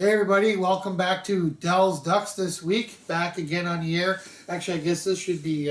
Hey everybody, welcome back to Dell's Ducks this week. Back again on the air. Actually, I guess this should be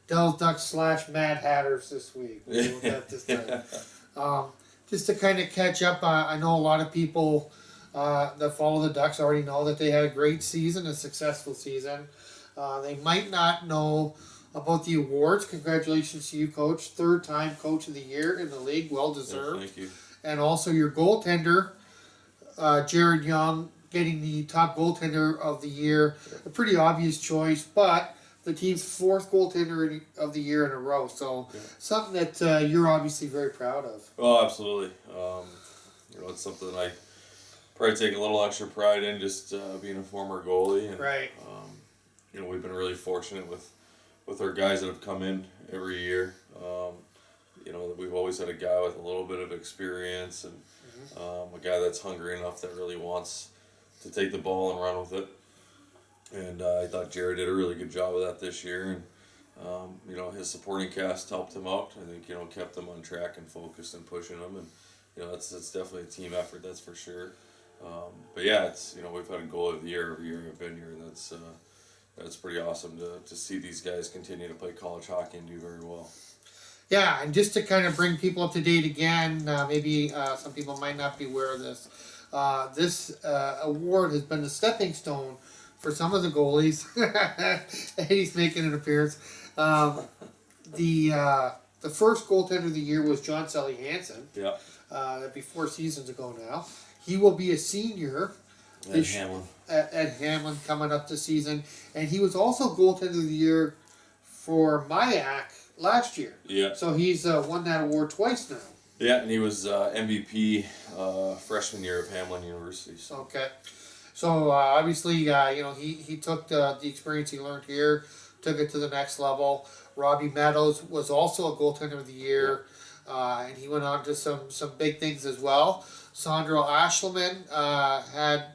Dell's Ducks slash MadHatters this week. We'll go with that this time. Just to kind of catch up, I know a lot of people that follow the Ducks already know that they had a great season, a successful season. They might not know about the awards. Congratulations to you, Coach. Third time Coach of the Year in the league. Well deserved. Thank you. And also your goaltender, Jared Young, getting the top goaltender of the year. A pretty obvious choice, but the team's fourth goaltender of the year in a row. So something that you're obviously very proud of. Oh, absolutely. It's something I probably take a little extra pride in, just being a former goalie. And, Right. We've been really fortunate with our guys that have come in every year. We've always had a guy with a little bit of experience and a guy that's hungry enough that really wants to take the ball and run with it. And I thought Jared did a really good job of that this year. And, his supporting cast helped him out. I think, kept him on track and focused and pushing him. And, that's definitely a team effort, that's for sure. But yeah, it's, we've had a goal of the year every year I've been here. And that's pretty awesome to see these guys continue to play college hockey and do very well. Yeah, and just to kind of bring people up to date again, maybe some people might not be aware of this. This award has been a stepping stone for some of the goalies. He's making an appearance. The first goaltender of the year was John Sully Hansen. Yeah. That'd be 4 seasons ago now. He will be a senior at Hamlin coming up this season, and he was also goaltender of the year for Mayak last year. Yeah. So he's won that award twice now. Yeah, and he was MVP freshman year of Hamlin University. So. Okay. So obviously, he took the experience he learned here, took it to the next level. Robbie Meadows was also a goaltender of the year, and he went on to some big things as well. Sandro Ashleman had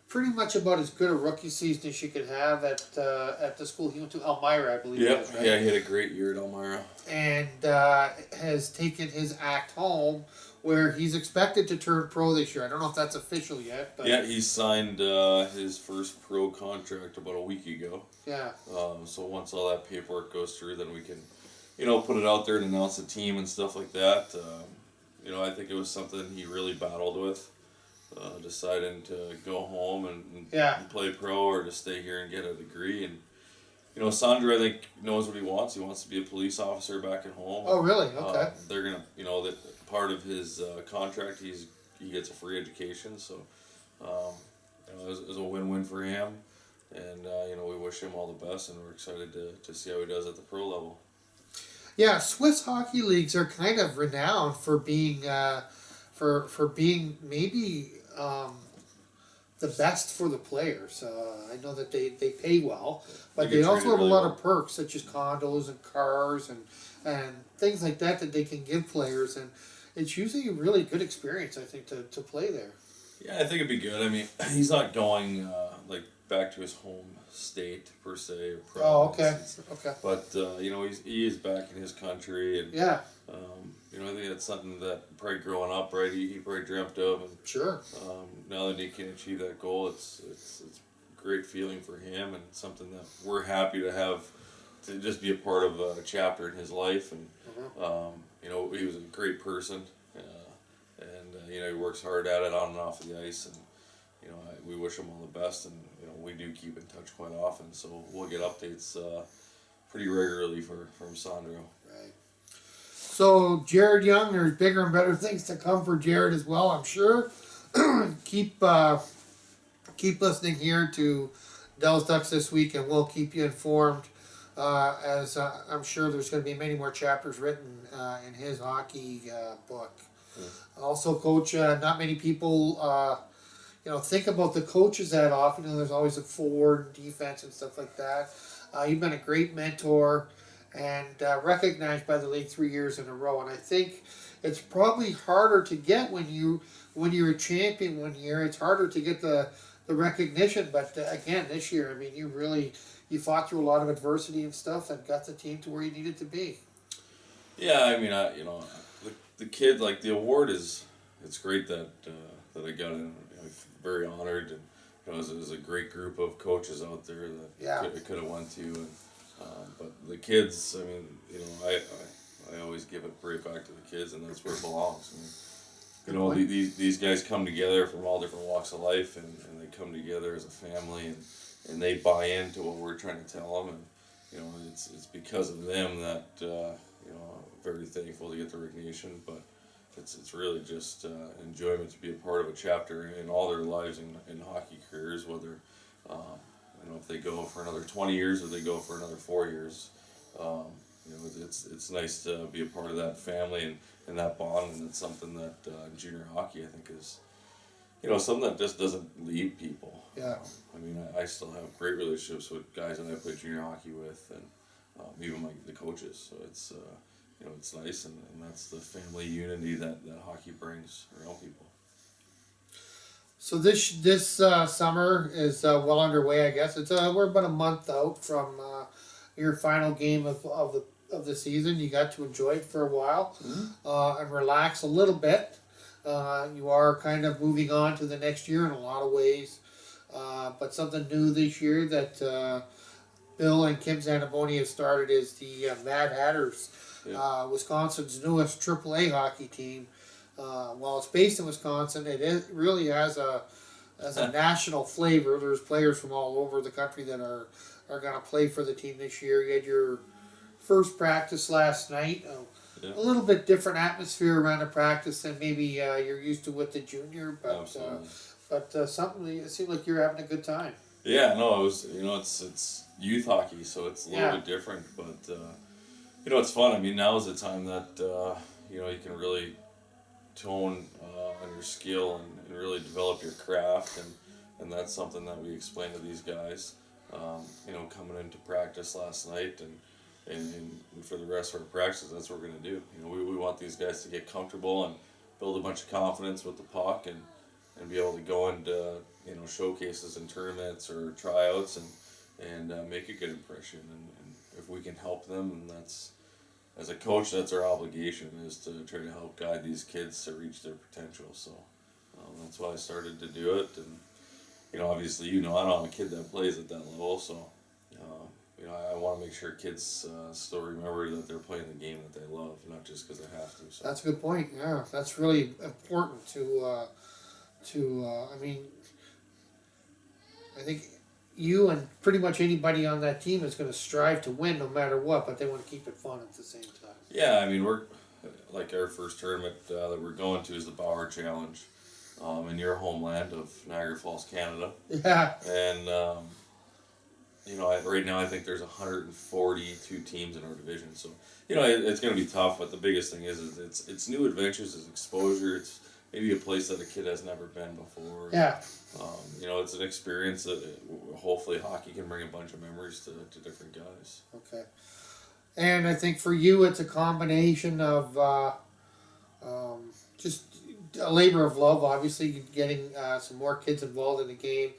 pretty much about as good a rookie season as you could have at the school he went to, Elmira, I believe. Yep. Right? Yeah, he had a great year at Elmira. And has taken his act home, where he's expected to turn pro this year. I don't know if that's official yet. But yeah, he signed his first pro contract about a week ago. Yeah. So once all that paperwork goes through, then we can, put it out there and announce the team and stuff like that. I think it was something he really battled with. Deciding to go home and play pro or to stay here and get a degree. And, Sandra, I think, knows what he wants. He wants to be a police officer back at home. Oh, really? Okay. They're going to, that part of his contract, he gets a free education. So, it was a win-win for him. And, we wish him all the best, and we're excited to see how he does at the pro level. Yeah, Swiss hockey leagues are kind of renowned for being for being maybe the best for the players. I know that they pay well, but they also have a lot of perks such as condos and cars and things like that they can give players, and it's usually a really good experience, I think, to play there. Yeah, I think it'd be good. I mean, he's not going back to his home state per se or province. Oh, okay, okay. But he is back in his country, and yeah. I think that's something that probably growing up, right? He probably dreamt of, and sure. Now that he can achieve that goal, it's a great feeling for him, and something that we're happy to have to just be a part of a chapter in his life. And he was a great person, and he works hard at it on and off the ice, and we wish him all the best, and we do keep in touch quite often, so we'll get updates pretty regularly from Sandro. Right. So Jared Young, there's bigger and better things to come for Jared as well, I'm sure. keep listening here to Dell's Ducks this week, and we'll keep you informed. As I'm sure there's going to be many more chapters written in his hockey book. Also, Coach, not many people think about the coaches that often. There's always a forward, defense, and stuff like that. You've been a great mentor and recognized by the league 3 years in a row. And I think it's probably harder to get when you're a champion 1 year. It's harder to get the recognition. But again, this year, I mean, you fought through a lot of adversity and stuff and got the team to where you needed to be. Yeah, I mean, the kid, like, the award it's great that I got it. very honored, and it was a great group of coaches out there that Yeah. could have won to. And but the kids, I mean, I always give it right back to the kids, and that's where it belongs. I mean, these guys come together from all different walks of life, and they come together as a family, and they buy into what we're trying to tell them, and it's because of them that I'm very thankful to get the recognition, but it's really just enjoyment to be a part of a chapter in all their lives in hockey careers, whether if they go for another 20 years or they go for another 4 years. It's nice to be a part of that family and that bond, and it's something that junior hockey, I think, is something that just doesn't leave people. Yeah. I mean, I still have great relationships with guys that I play junior hockey with, and even the coaches. So it's it's nice, and that's the family unity that hockey brings around people. So this summer is well underway. I guess we're about a month out from your final game of the season. You got to enjoy it for a while and relax a little bit. You are kind of moving on to the next year in a lot of ways, but something new this year that Bill and Kim Zaniboni have started is the MadHatters, Wisconsin's newest AAA hockey team. While it's based in Wisconsin, really has a national flavor. There's players from all over the country that are going to play for the team this year. You had your first practice last night. A little bit different atmosphere around a practice than maybe you're used to with the junior, but something it seemed like you're having a good time. Yeah, no, it was it's youth hockey, so it's a little bit different, but it's fun. I mean, now is the time that you can really tone on your skill and really develop your craft, and that's something that we explain to these guys. Coming into practice last night and for the rest of our practices, that's what we're going to do. We want these guys to get comfortable and build a bunch of confidence with the puck and be able to go into showcases and tournaments or tryouts and make a good impression. And if we can help them, and that's, as a coach, that's our obligation, is to try to help guide these kids to reach their potential. So that's why I started to do it. And obviously, I don't have a kid that plays at that level, so I want to make sure kids still remember that they're playing the game that they love, not just because they have to. So that's a good point. Yeah, that's really important to. I mean, I think you and pretty much anybody on that team is going to strive to win no matter what, but they want to keep it fun at the same time. Yeah, I mean, we're like our first tournament that we're going to is the Bauer Challenge, in your homeland of Niagara Falls, Canada. Yeah. And right now I think there's 142 teams in our division, so it's going to be tough. But the biggest thing is it's new adventures, it's exposure, it's maybe a place that a kid has never been before. Yeah. It's an experience that hopefully hockey can bring a bunch of memories to different guys. Okay. And I think for you, it's a combination of just a labor of love, obviously, getting some more kids involved in the game,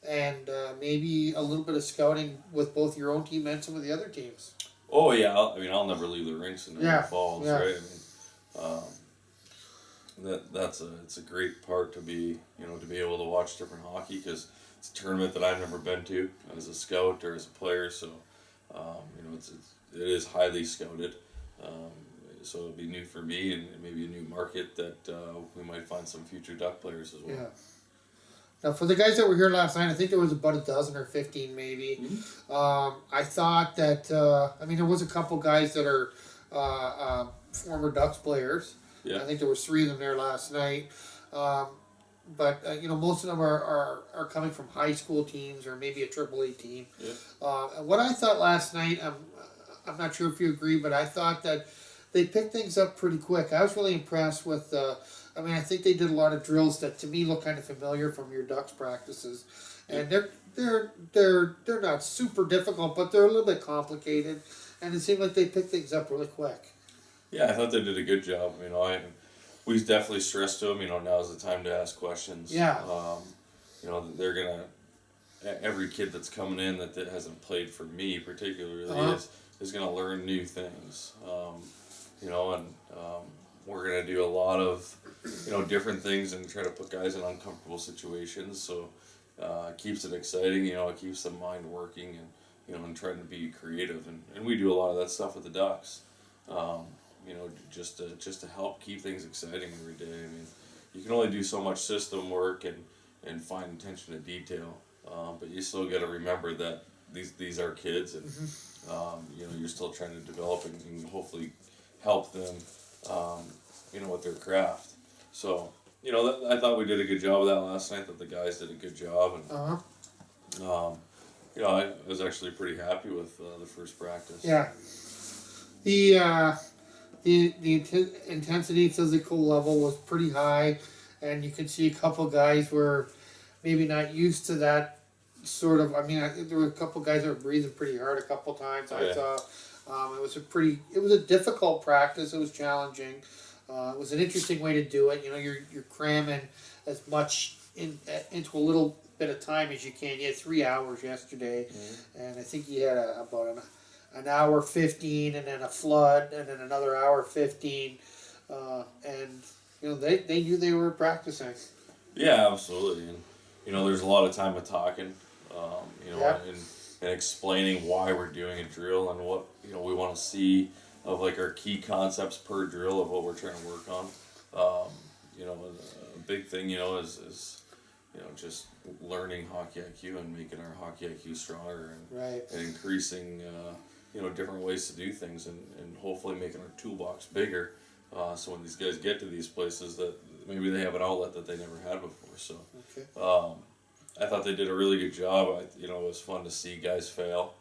and maybe a little bit of scouting with both your own team and some of the other teams. Oh, yeah. I'll never leave the rinks in Niagara Falls, right? I mean, it's a great part to be able to watch different hockey, because it's a tournament that I've never been to as a scout or as a player, so it is highly scouted, so it'll be new for me and maybe a new market that we might find some future Duck players as well. Yeah. Now, for the guys that were here last night, I think there was about a dozen or 15 maybe. Mm-hmm. I thought that there was a couple guys that are former Ducks players. Yeah. I think there was 3 of them there last night. But most of them are coming from high school teams or maybe a AAA team. Yeah. And what I thought last night, I'm not sure if you agree, but I thought that they picked things up pretty quick. I was really impressed with. I think they did a lot of drills that to me look kind of familiar from your Ducks practices, and they're not super difficult, but they're a little bit complicated, and it seemed like they picked things up really quick. Yeah, I thought they did a good job. We definitely stressed to them. Now's the time to ask questions. Yeah. They're gonna. Every kid that's coming in that hasn't played for me particularly is gonna learn new things. We're gonna do a lot of, different things and try to put guys in uncomfortable situations. So it keeps it exciting. It keeps the mind working and trying to be creative. And we do a lot of that stuff with the Ducks. Just to help keep things exciting every day. I mean, you can only do so much system work and fine attention to detail, but you still got to remember that these are kids, and you're still trying to develop and hopefully help them, with their craft. So I thought we did a good job of that last night. That the guys did a good job, and I was actually pretty happy with the first practice. Yeah. The intensity physical level was pretty high, and you could see a couple guys were maybe not used to that sort of. I mean, there were a couple guys that were breathing pretty hard a couple times. I saw. It was a difficult practice. It was challenging. It was an interesting way to do it. You're cramming as much into a little bit of time as you can. You had 3 hours yesterday, and I think you had about an hour 15, and then a flood, and then another hour 15, and they knew they were practicing. Yeah, absolutely, and there's a lot of time of talking, and explaining why we're doing a drill and what we want to see of like our key concepts per drill of what we're trying to work on. A big thing is just learning hockey IQ and making our hockey IQ stronger and increasing different ways to do things and hopefully making our toolbox bigger, so when these guys get to these places that maybe they have an outlet that they never had before. So I thought they did a really good job. It was fun to see guys fail.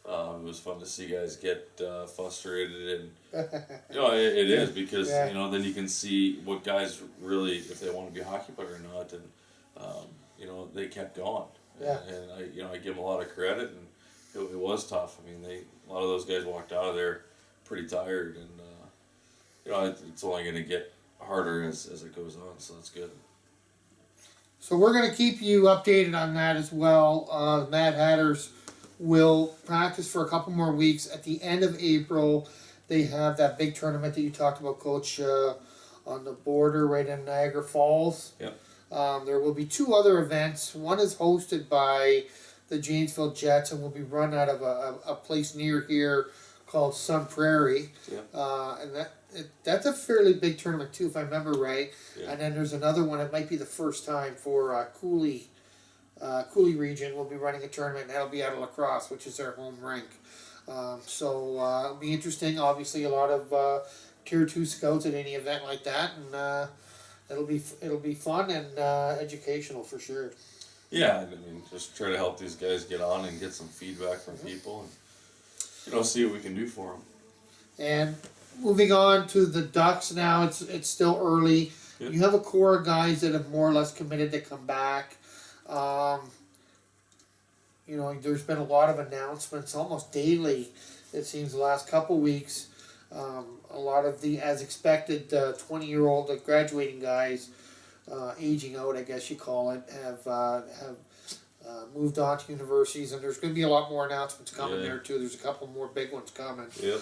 It was fun to see guys get frustrated, and it is because then you can see what guys really, if they want to be a hockey player or not, and they kept going. And I give them a lot of credit, and it was tough. I mean, a lot of those guys walked out of there pretty tired, and it's only going to get harder as it goes on. So that's good. So we're going to keep you updated on that as well. MadHatters will practice for a couple more weeks. At the end of April, they have that big tournament that you talked about, Coach, on the border right in Niagara Falls. Yep. There will be 2 other events. One is hosted by the Janesville Jets and will be run out of a place near here called Sun Prairie. Yep. And that's a fairly big tournament too, if I remember right. Yeah. And then there's another one. It might be the first time for Cooley region will be running a tournament, and that'll be out of La Crosse, which is their home rink. So it'll be interesting. Obviously, a lot of Tier 2 scouts at any event like that, and it'll be fun and educational for sure. Yeah, I mean, just try to help these guys get on and get some feedback from people, and see what we can do for them. And moving on to the Ducks now, it's still early. Yep. You have a core of guys that have more or less committed to come back. There's been a lot of announcements almost daily, it seems, the last couple weeks. A lot of the, as expected, 20-year-old graduating guys, aging out, I guess you call it, have moved on to universities, and there's going to be a lot more announcements coming there too. There's a couple more big ones coming. Yep.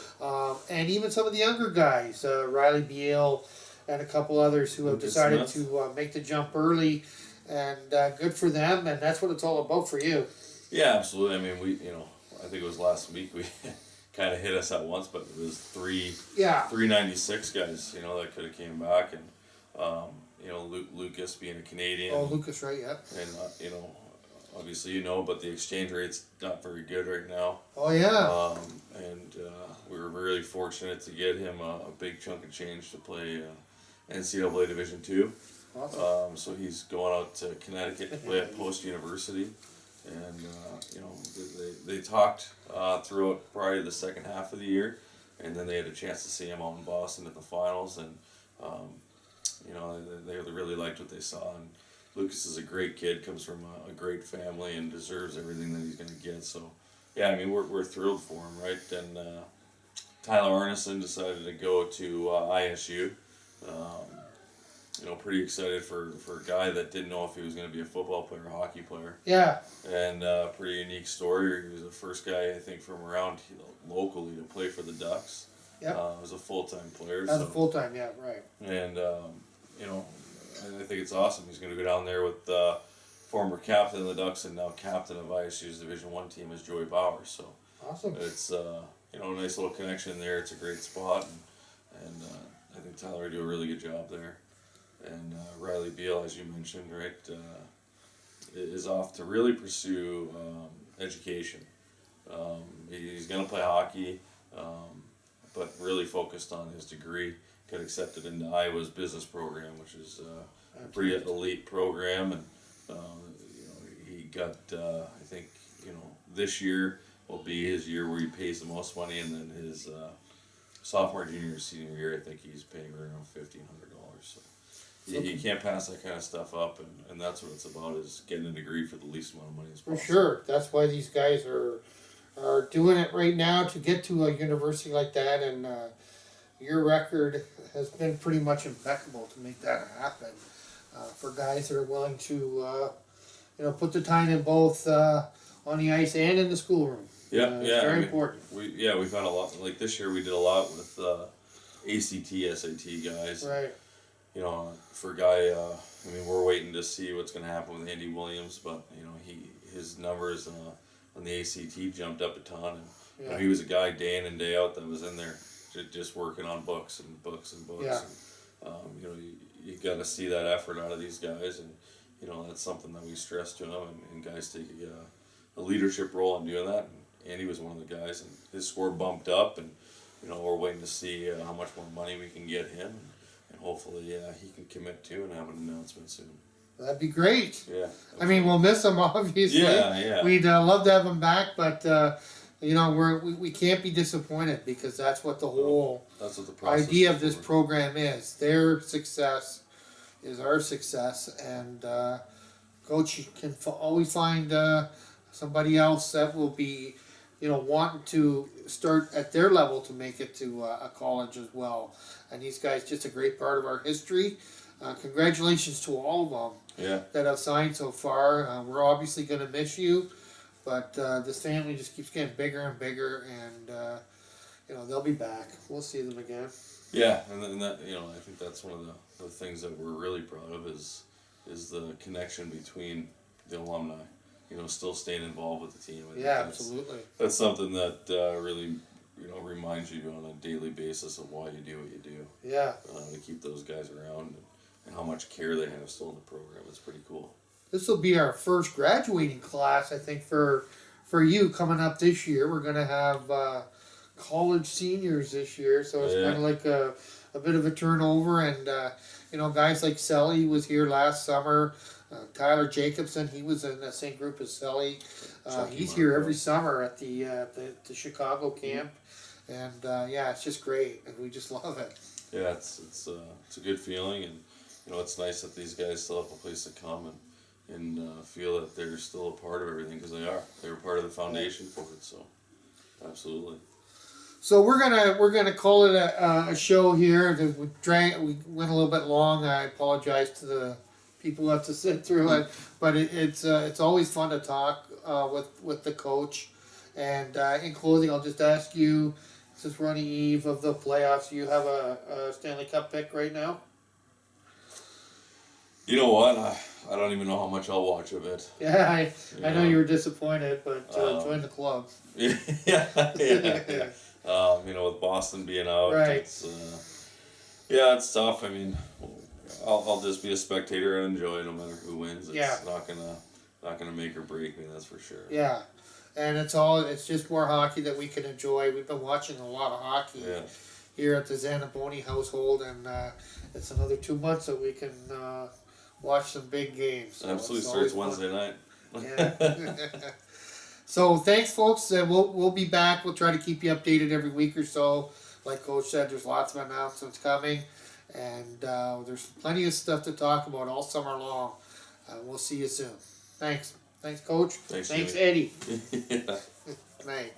And even some of the younger guys, Riley Beal and a couple others who have decided to make the jump early, and good for them, and that's what it's all about for you. Yeah, absolutely. I mean, I think it was last week we kind of hit us at once, but it was 396 guys, that could have came back, and Lucas being a Canadian. Oh, Lucas, right? Yeah. And obviously but the exchange rate's not very good right now. Oh yeah. And we were really fortunate to get him a big chunk of change to play NCAA Division II. Awesome. So he's going out to Connecticut to play at Post University, and they talked throughout probably the second half of the year, and then they had a chance to see him out in Boston at the finals, and they really liked what they saw. And Lucas is a great kid, comes from a great family, and deserves everything that he's going to get. So, yeah, I mean, we're thrilled for him, right? And Tyler Arneson decided to go to ISU. Pretty excited for a guy that didn't know if he was going to be a football player or a hockey player. Yeah. And pretty unique story. He was the first guy, I think, from around locally to play for the Ducks. Yep. As a full-time player. As so. a full-time, yeah, right. And, you know, I think it's awesome. He's going to go down there with former captain of the Ducks and now captain of ISU's Division I team is Joey Bowers. So Awesome. it's, you know, a nice little connection there. It's a great spot. And I think Tyler will do a really good job there. And Riley Beal, as you mentioned, right, is off to really pursue education. He's going to play hockey, but really focused on his degree. Got accepted into Iowa's business program, which is a pretty elite program. And you know, he got, I think, you know, this year will be his year where he pays the most money, and then his sophomore, junior, senior year, I think he's paying around $1,500. So. You can't pass that kind of stuff up, and that's what it's about, is getting a degree for the least amount of money as possible. For sure. That's why these guys are doing it right now to get to a university like that, and your record has been pretty much impeccable to make that happen. For guys that are willing to, you know, put the time in both on the ice and in the schoolroom. Yeah, it's very important. We've had a lot. Like this year, we did a lot with ACT, SAT guys. Right. You know, for a guy, I mean, we're waiting to see what's going to happen with Andy Williams, but you know, his numbers on the ACT jumped up a ton, and you know, he was a guy day in and day out that was in there just working on books and books and books. Yeah. And, you know, you got to see that effort out of these guys, and you know, that's something that we stress to them, and guys take a leadership role in doing that. And Andy was one of the guys, and his score bumped up, and you know, we're waiting to see how much more money we can get him. And hopefully, he can commit to and have an announcement soon. That'd be great. Yeah. I mean, we'll miss him, obviously. Yeah. We'd love to have him back, but you know, we can't be disappointed, because that's what the whole that's what the process idea of is this for. program is. Their success is our success, and Coach can always find somebody else that will be, you know, wanting to start at their level to make it to a college as well. And these guys, just a great part of our history. Congratulations to all of them that have signed so far. We're obviously going to miss you, but this family just keeps getting bigger and bigger, and you know, they'll be back. We'll see them again. Yeah, and that, you know, I think that's one of the things that we're really proud of is the connection between the alumni. You know, still staying involved with the team. I think Absolutely. That's something that really, you know, reminds you on a daily basis of why you do what you do. Yeah. To keep those guys around, and how much care they have still in the program. It's pretty cool. This will be our first graduating class, I think, for you coming up this year. We're going to have college seniors this year, so it's kind of like a bit of a turnover. And, you know, guys like Selly was here last summer. Tyler Jacobson, he was in the same group as Selly. He's here every summer at the Chicago camp. And, yeah, it's just great, and we just love it. Yeah, it's a good feeling, and you know, it's nice that these guys still have a place to come and feel that they're still a part of everything, because they're part of the foundation for it. So, absolutely. So we're gonna call it a show here. We went a little bit long. I apologize to the people who have to sit through it, but it's always fun to talk with the coach. And in closing, I'll just ask you, since we're on the eve of the playoffs, do you have a Stanley Cup pick right now? You know what? I don't even know how much I'll watch of it. Yeah, I know you were disappointed, but join the club. Yeah. You know, with Boston being out, right? It's tough. I mean, I'll just be a spectator and enjoy it, no matter who wins. It's not gonna make or break me. That's for sure. Yeah, and it's just more hockey that we can enjoy. We've been watching a lot of hockey here at the Zaniboni household, and it's another 2 months that we can watch some big games. So absolutely, starts Wednesday night. Yeah. So thanks, folks. We'll be back. We'll try to keep you updated every week or so. Like Coach said, there's lots of announcements coming, and there's plenty of stuff to talk about all summer long. We'll see you soon. Thanks, Coach. Thanks Eddie. Yeah. Night.